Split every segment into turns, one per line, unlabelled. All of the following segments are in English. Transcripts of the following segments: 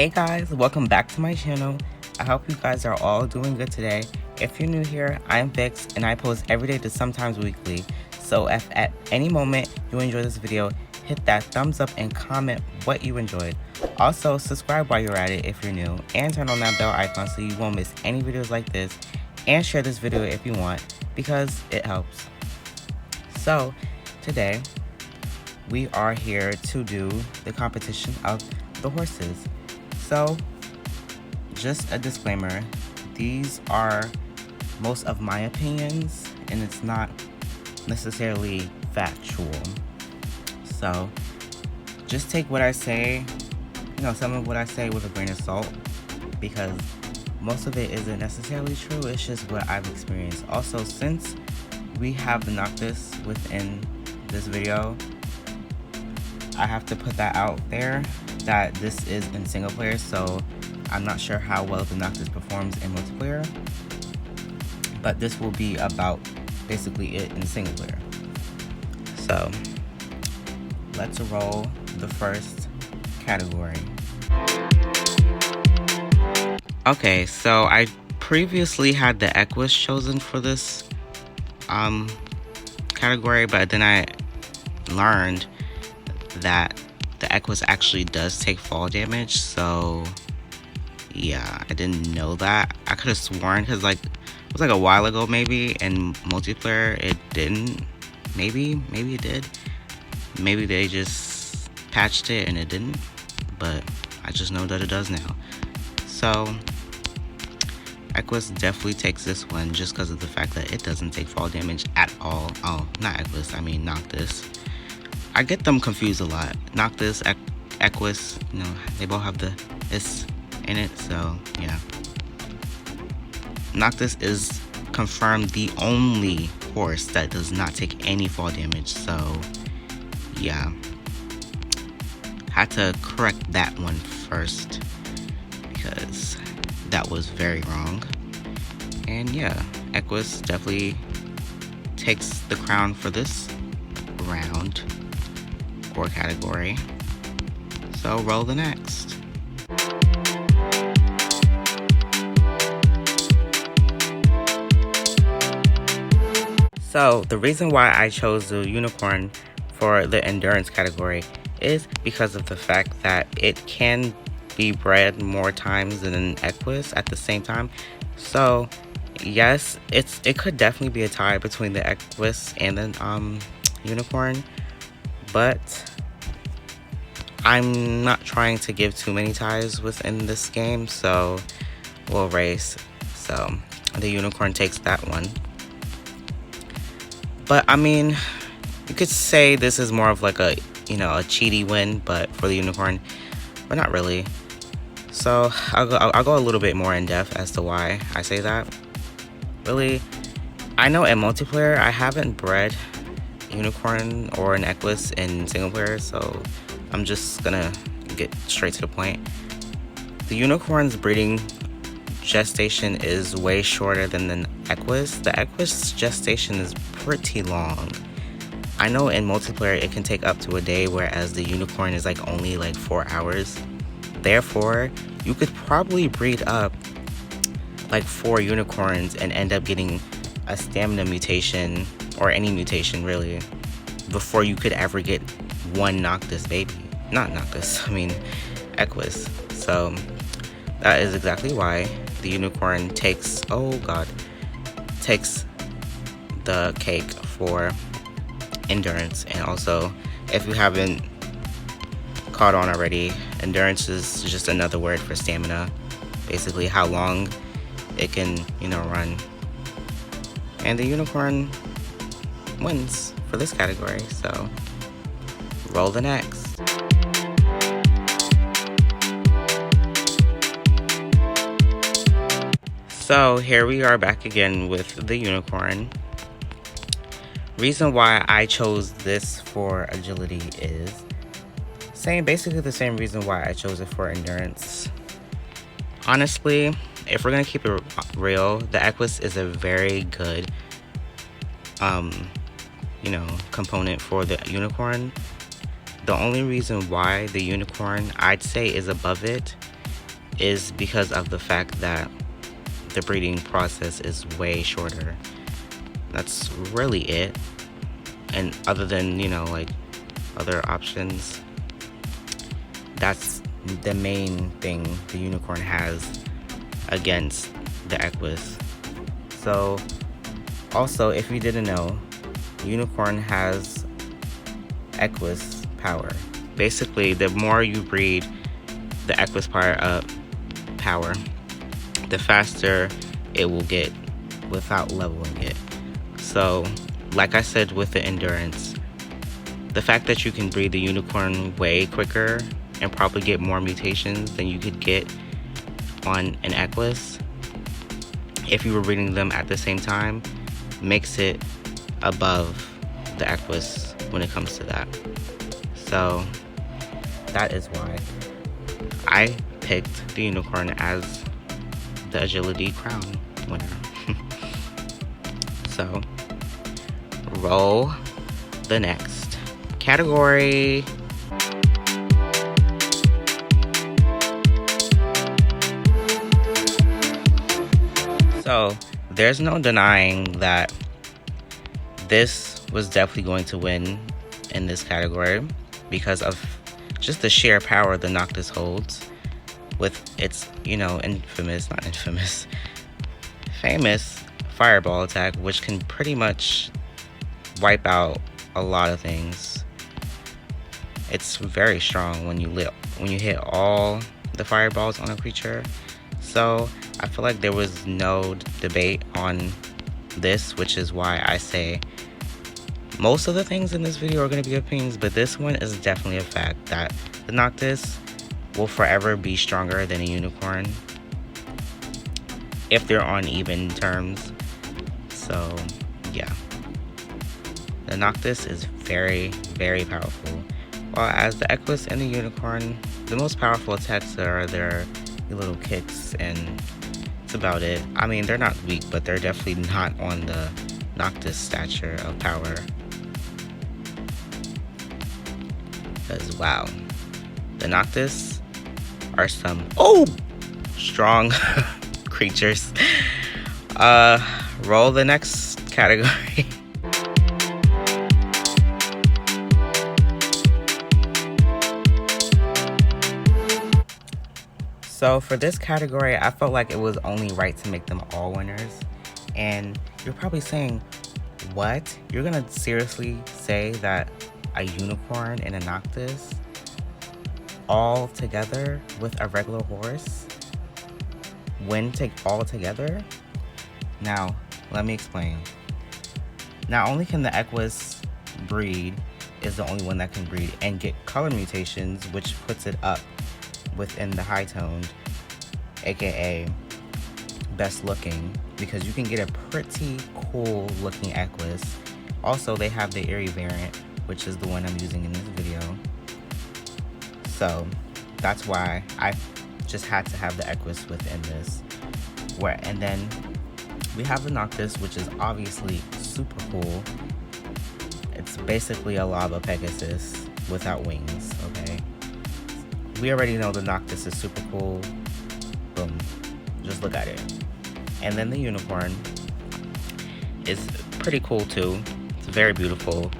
Hey guys, welcome back to my channel. I hope you guys are all doing good today. If you're new here, I'm Vix and I post every day to sometimes weekly. So if at any moment you enjoy this video, hit that thumbs up and comment what you enjoyed. Also, subscribe while you're at it if you're new and turn on that bell icon so you won't miss any videos like this, and share this video if you want because it helps. So today we are here to do the competition of the horses. So just a disclaimer, these are most of my opinions and it's not necessarily factual. So just take what I say, some of what I say with a grain of salt, because most of it isn't necessarily true. It's just what I've experienced. Also, since we have the Noctis within this video, I have to put that out there that this is in single player, so I'm not sure how well the Noctis performs in multiplayer, but this will be about basically it in single player. So let's roll the first category. Okay, so I previously had the Equus chosen for this category, but then I learned that the Equus actually does take fall damage. So yeah, I didn't know that. I could have sworn, because it was like a while ago maybe in multiplayer it didn't. Maybe it did. Maybe they just patched it and it didn't, but I just know that it does now. So Equus definitely takes this one just because of the fact that it doesn't take fall damage at all. Oh, not Equus, I mean Noctis. I get them confused a lot. Noctis, Equus, they both have the "is" in it, so yeah. Noctis is confirmed the only horse that does not take any fall damage, so yeah. Had to correct that one first because that was very wrong. And yeah, Equus definitely takes the crown for this round or category. So roll the next. So the reason why I chose the unicorn for the endurance category is because of the fact that it can be bred more times than an Equus at the same time. So yes, it could definitely be a tie between the Equus and the unicorn, but I'm not trying to give too many ties within this game, so we'll race. So the unicorn takes that one. But I mean, you could say this is more of like a cheaty win, but for the unicorn, but not really. So I'll go a little bit more in depth as to why I say that. Really, I know in multiplayer I haven't bred unicorn or an Equus in single player, so I'm just gonna get straight to the point. The unicorn's breeding gestation is way shorter than the Equus. The Equus gestation is pretty long. I know in multiplayer it can take up to a day, whereas the unicorn is only 4 hours. Therefore, you could probably breed up 4 unicorns and end up getting a stamina mutation, or any mutation really, before you could ever get one Noctis baby. Not Noctis, I mean Equus. So that is exactly why the unicorn takes the cake for endurance. And also, if you haven't caught on already, endurance is just another word for stamina, basically how long it can run. And the unicorn wins for this category, so roll the next. So here we are back again with the unicorn. Reason why I chose this for agility is basically the same reason why I chose it for endurance. Honestly, if we're gonna keep it real, the Equus is a very good component for the unicorn. The only reason why the unicorn I'd say is above it is because of the fact that the breeding process is way shorter. That's really it. And other than, like other options, that's the main thing the unicorn has against the Equus. So also, if you didn't know, unicorn has Equus power. Basically, the more you breed the Equus power, the faster it will get without leveling it. So, like I said with the endurance, the fact that you can breed the unicorn way quicker and probably get more mutations than you could get on an Equus if you were breeding them at the same time makes it above the Equus when it comes to that. So that is why I picked the unicorn as the agility crown winner. So roll the next category. So there's no denying that this was definitely going to win in this category because of just the sheer power the Noctis holds with its, famous fireball attack, which can pretty much wipe out a lot of things. It's very strong when you hit all the fireballs on a creature. So I feel like there was no debate on this, which is why I say most of the things in this video are going to be opinions, but this one is definitely a fact that the Noctis will forever be stronger than a unicorn if they're on even terms. So yeah, the Noctis is very, very powerful, while as the Equus and the unicorn, the most powerful attacks are their little kicks, and that's about it. I mean, they're not weak, but they're definitely not on the Noctis stature of power. Because wow, the Noctis are some strong creatures. Roll the next category. So for this category, I felt like it was only right to make them all winners. And you're probably saying, what? You're gonna seriously say that a unicorn and a Noctis all together with a regular horse win all together? Now, let me explain. Not only can the Equus breed, is the only one that can breed and get color mutations, which puts it up within the high toned, aka best looking, because you can get a pretty cool looking Equus. Also, they have the Eerie variant, which is the one I'm using in this video. So that's why I just had to have the Equus within this. And then we have the Noctis, which is obviously super cool. It's basically a lava Pegasus without wings, okay? We already know the Noctis is super cool. Boom. Just look at it. And then the unicorn is pretty cool too. It's very beautiful,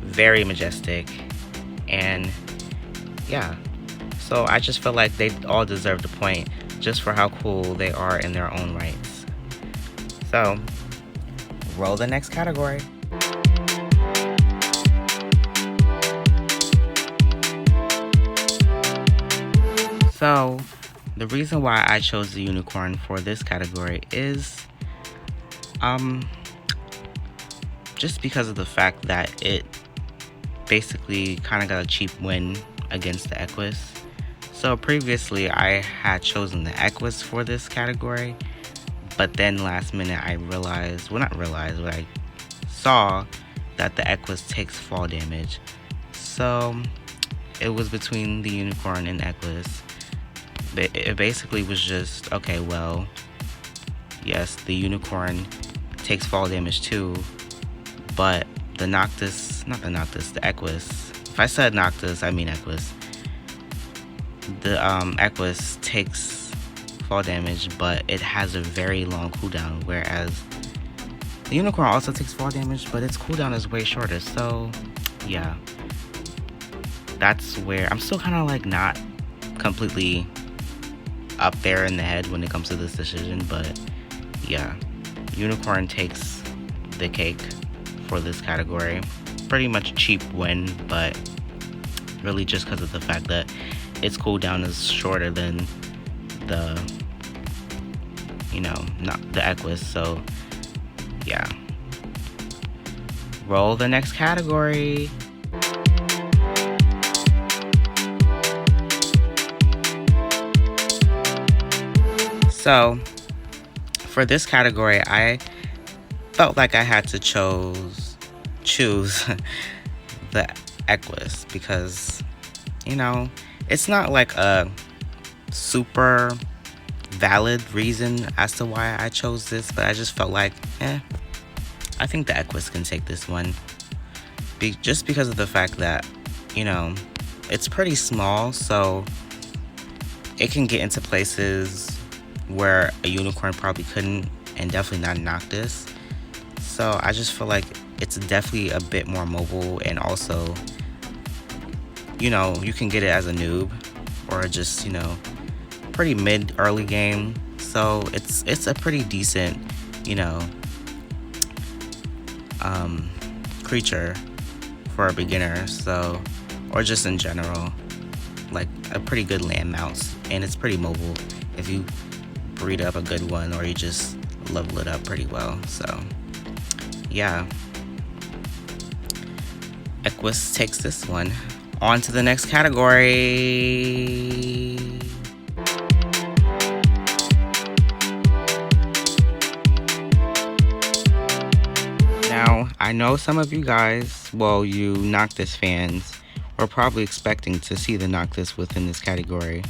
very majestic, and yeah. So I just feel like they all deserve the point just for how cool they are in their own rights. So roll the next category. So the reason why I chose the unicorn for this category is just because of the fact that it basically kind of got a cheap win against the Equus. So previously I had chosen the Equus for this category, but then last minute I I saw that the Equus takes fall damage. So it was between the unicorn and Equus. It basically was just, okay, well, yes, the unicorn takes fall damage too, but the Equus, if I said Noctis, I mean Equus, the Equus takes fall damage, but it has a very long cooldown, whereas the Unicorn also takes fall damage, but its cooldown is way shorter. So yeah, that's where I'm still kind of like not completely up there in the head when it comes to this decision, but yeah, Unicorn takes the cake for this category. Pretty much cheap win, but really just because of the fact that its cooldown is shorter than the, you know, not the Equus. So yeah, roll the next category. So for this category, I felt like I had to choose the Equus because, you know, it's not like a super valid reason as to why I chose this, but I just felt like, I think the Equus can take this one. Just because of the fact that, you know, it's pretty small, so it can get into places where a Unicorn probably couldn't, and definitely not Noctis. So I just feel like it's definitely a bit more mobile, and also, you know, you can get it as a noob or just, you know, pretty mid early game. So it's a pretty decent, you know, creature for a beginner. So, or just in general, like a pretty good land mouse, and it's pretty mobile if you breed up a good one or you just level it up pretty well. So yeah, Equus takes this one. On to the next category. Now, I know some of you guys, well, you Noctis fans, were probably expecting to see the Noctis within this category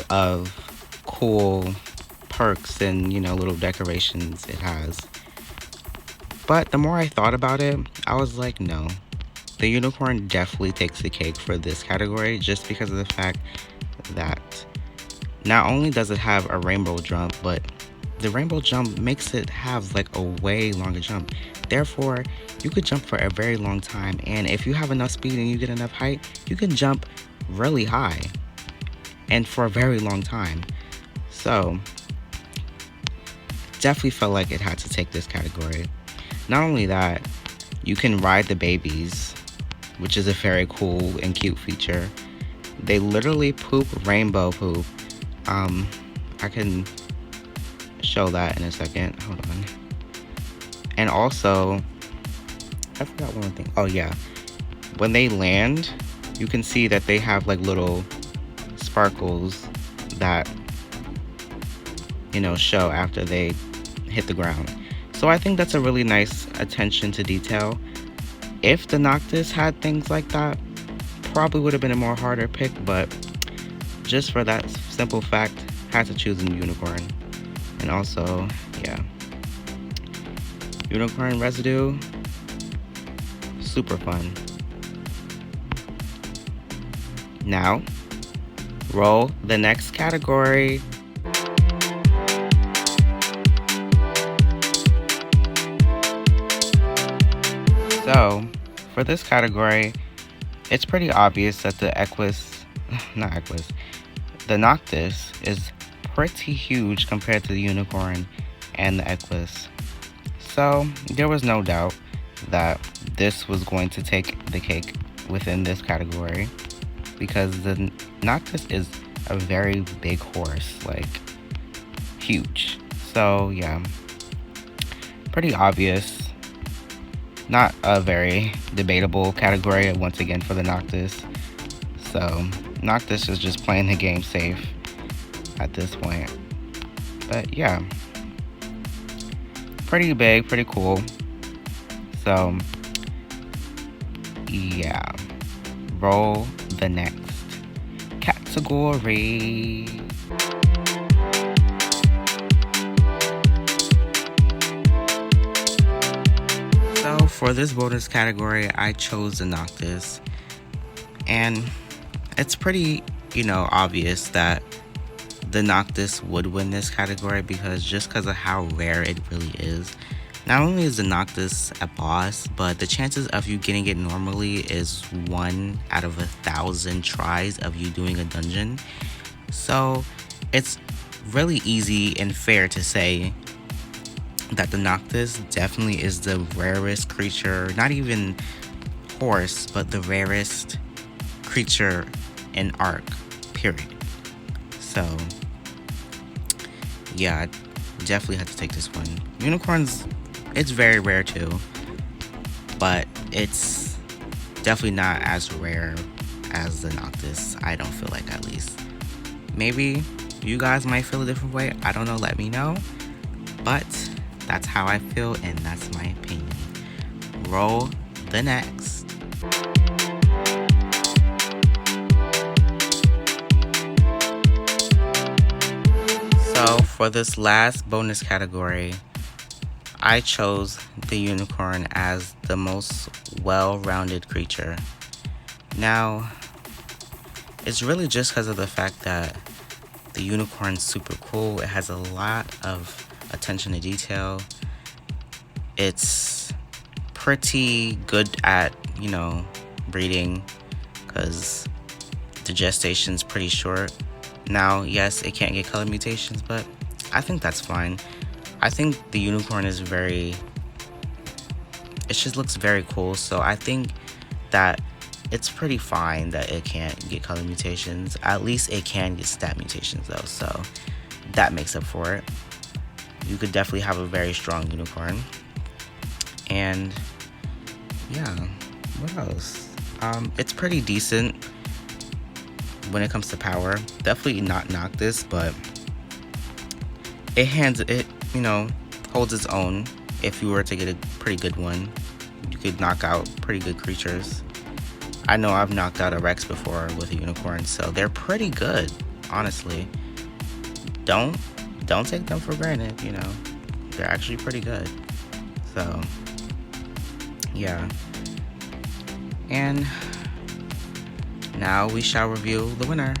of cool perks and, you know, little decorations it has. But the more I thought about it, I was like, no. The Unicorn definitely takes the cake for this category, just because of the fact that not only does it have a rainbow jump, but the rainbow jump makes it have like a way longer jump. Therefore, you could jump for a very long time, and if you have enough speed and you get enough height, you can jump really high and for a very long time. So definitely felt like it had to take this category. Not only that, you can ride the babies, which is a very cool and cute feature. They literally poop rainbow poop. I can show that in a second. Hold on. And also, I forgot one thing. Oh yeah, when they land, you can see that they have like little sparkles that, you know, show after they hit the ground. So I think that's a really nice attention to detail. If the Noctis had things like that, probably would have been a more harder pick, but just for that simple fact, had to choose a Unicorn. And also, yeah, Unicorn residue, super fun. Now, roll the next category. So, for this category, it's pretty obvious that the the Noctis is pretty huge compared to the Unicorn and the Equus. So, there was no doubt that this was going to take the cake within this category, because the Noctis is a very big horse, like huge. So, yeah, pretty obvious. Not a very debatable category once again for the Noctis. So Noctis is just playing the game safe at this point. But yeah, pretty big, pretty cool. So yeah, roll the next category. So for this bonus category, I chose the Noctis, and it's pretty obvious that the Noctis would win this category just because of how rare it really is. Not only is the Noctis a boss, but the chances of you getting it normally is 1 out of 1,000 tries of you doing a dungeon. So it's really easy and fair to say that the Noctis definitely is the rarest creature, not even horse, but the rarest creature in Arc, period. So yeah, I definitely had to take this one. Unicorns, it's very rare too, but it's definitely not as rare as the Noctis, I don't feel like, at least. Maybe you guys might feel a different way, I don't know, let me know. But that's how I feel, and that's my opinion. Roll the next. So for this last bonus category, I chose the unicorn as the most well-rounded creature. Now, it's really just because of the fact that the unicorn's super cool. It has a lot of attention to detail. It's pretty good at, breeding, because the gestation's pretty short. Now, yes, it can't get color mutations, but I think that's fine. I think the unicorn is it just looks very cool, so I think that it's pretty fine that it can't get color mutations. At least it can get stat mutations though, so that makes up for it. You could definitely have a very strong unicorn. And yeah, what else? It's pretty decent when it comes to power. Definitely not Noctis, but it holds its own. If you were to get a pretty good one, you could knock out pretty good creatures. I know I've knocked out a Rex before with a unicorn, so they're pretty good, honestly. Don't take them for granted, they're actually pretty good. So yeah, and now we shall reveal the winner.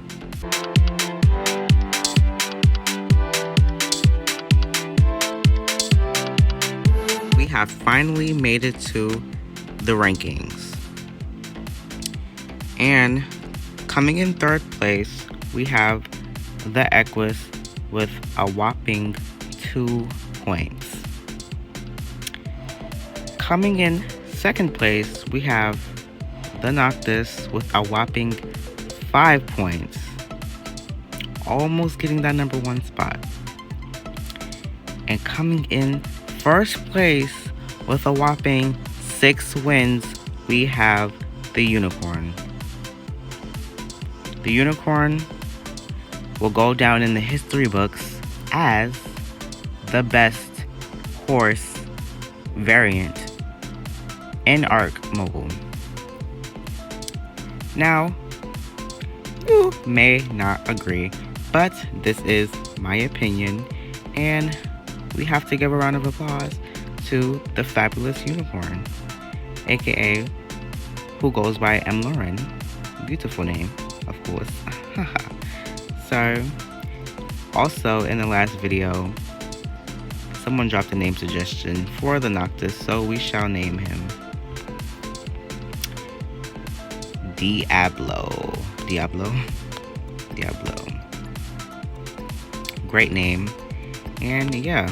We have finally made it to the rankings. And coming in third place, we have the Equus with a whopping 2 points. Coming in second place, we have the Noctis with a whopping 5 points. Almost getting that number 1 spot. And coming in first place with a whopping 6 wins, we have the Unicorn. The Unicorn will go down in the history books as the best horse variant in Arc Mobile. Now, you may not agree, but this is my opinion, and we have to give a round of applause to the fabulous Unicorn, aka who goes by M. Lauren. Beautiful name, of course. So, also in the last video, someone dropped a name suggestion for the Noctis, so we shall name him Diablo. Great name. And yeah,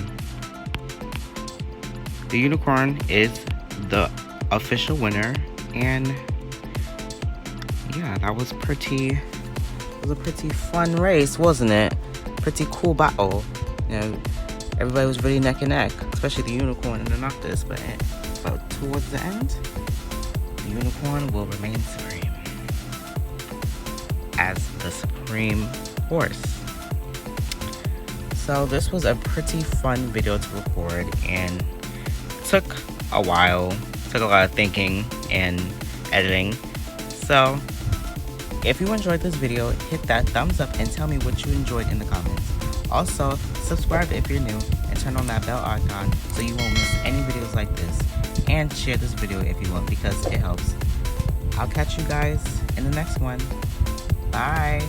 the Unicorn is the official winner. And yeah, that was a pretty fun race, wasn't it? Pretty cool battle. Everybody was really neck and neck, especially the Unicorn and the Noctis. But towards the end, the Unicorn will remain supreme as the supreme horse. So this was a pretty fun video to record, and took a while, took a lot of thinking and editing. So if you enjoyed this video, hit that thumbs up and tell me what you enjoyed in the comments. Also, subscribe if you're new and turn on that bell icon so you won't miss any videos like this. And share this video if you want, because it helps. I'll catch you guys in the next one. Bye.